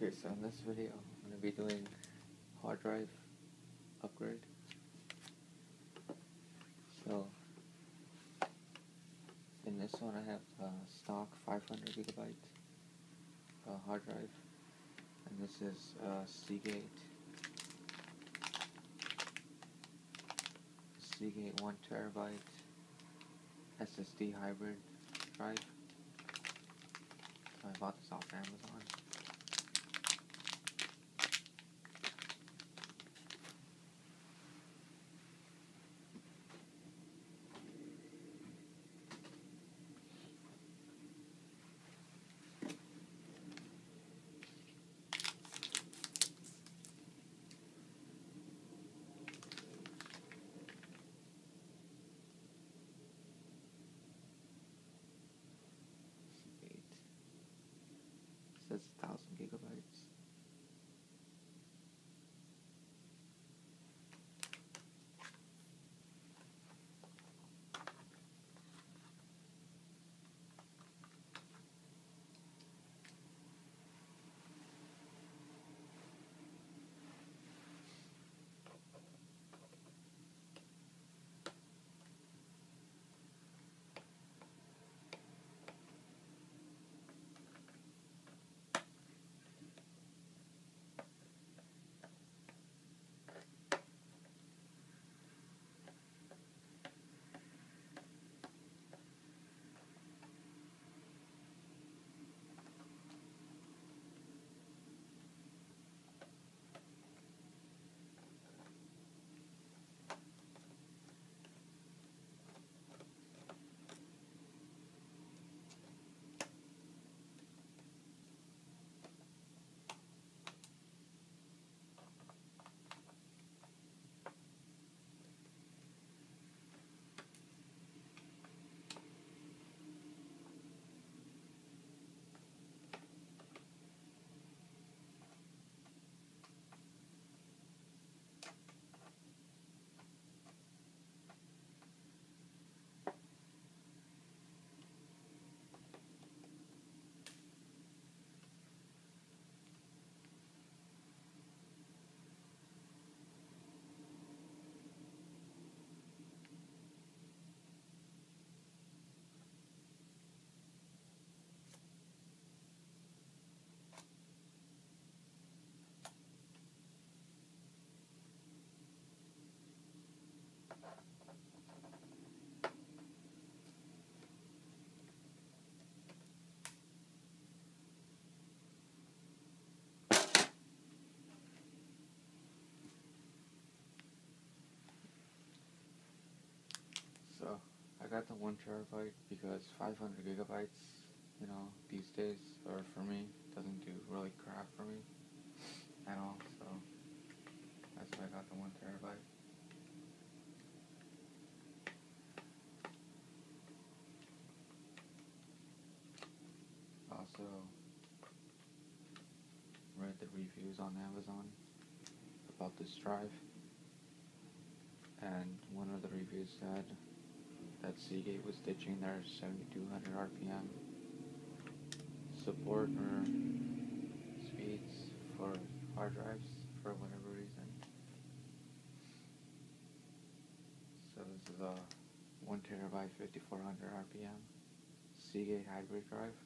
Okay, so in this video, I'm going to be doing hard drive upgrade. So, in this one I have stock 500 gigabyte hard drive, and this is Seagate 1 terabyte SSD hybrid drive. So I bought this off Amazon. Seagate. It says 1,000 gigabytes. So I got the 1 terabyte because 500 gigabytes, these days, or for me, doesn't do really crap for me at all. So that's why I got the 1 terabyte. Also read the reviews on Amazon about this drive, and one of the reviews said that Seagate was ditching their 7200 RPM support or speeds for hard drives for whatever reason. So this is a 1 terabyte 5400 RPM Seagate hybrid drive.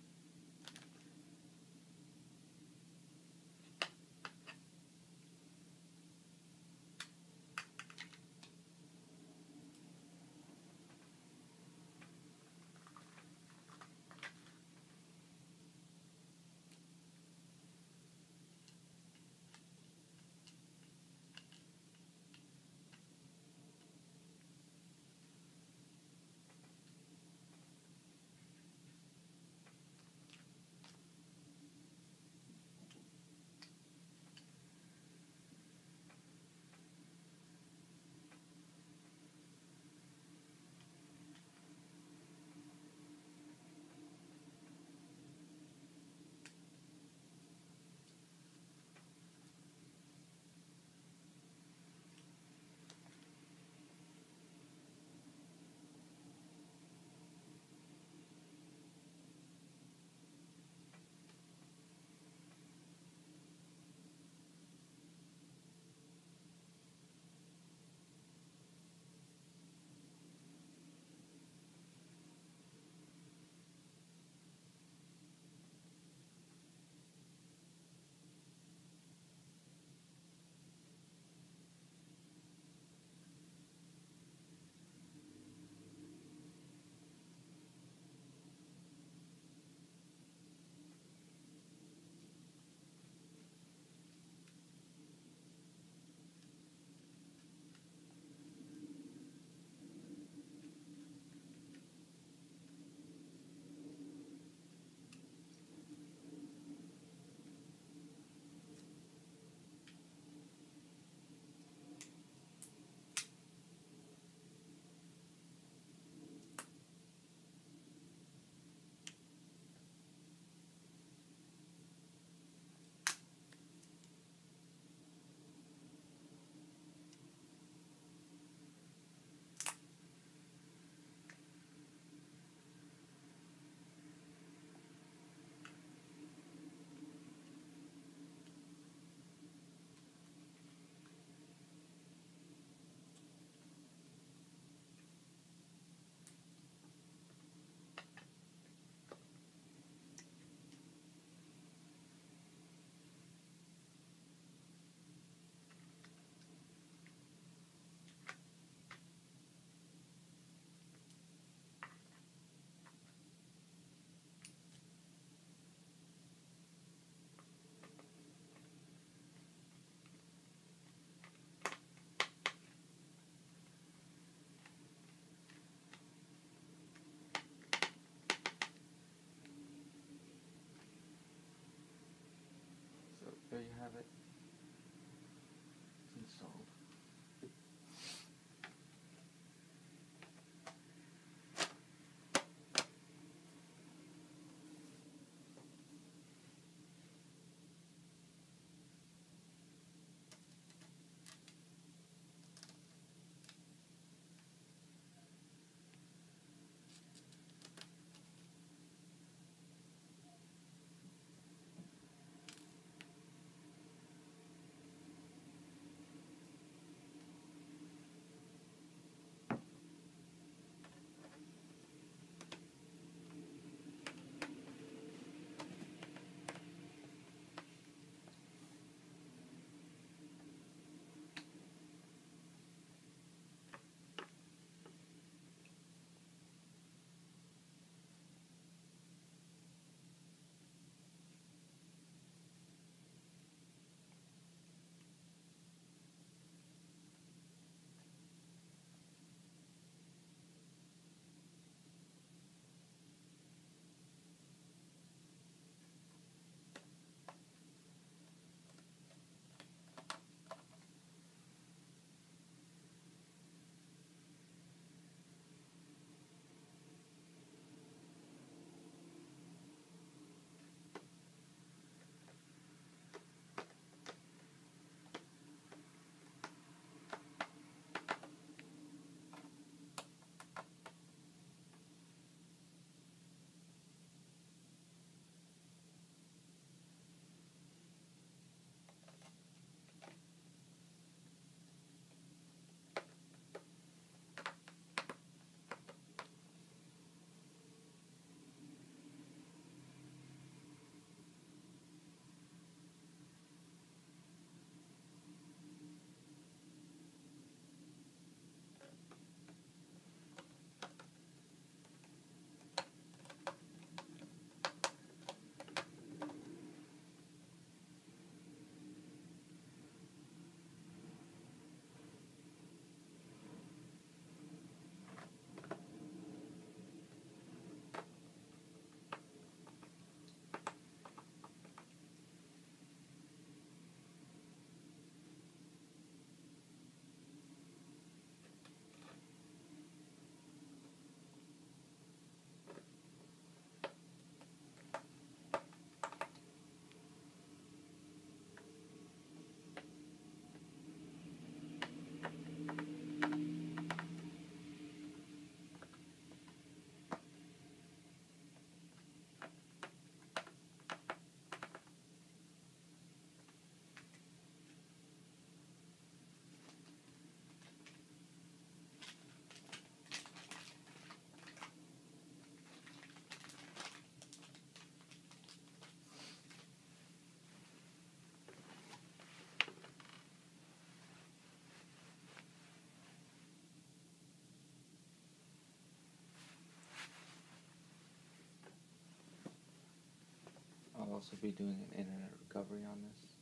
also be doing an internet recovery on this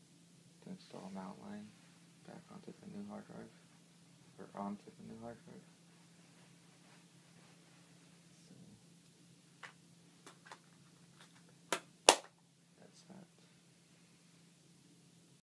to install Mountline back onto the new hard drive, or onto the new hard drive.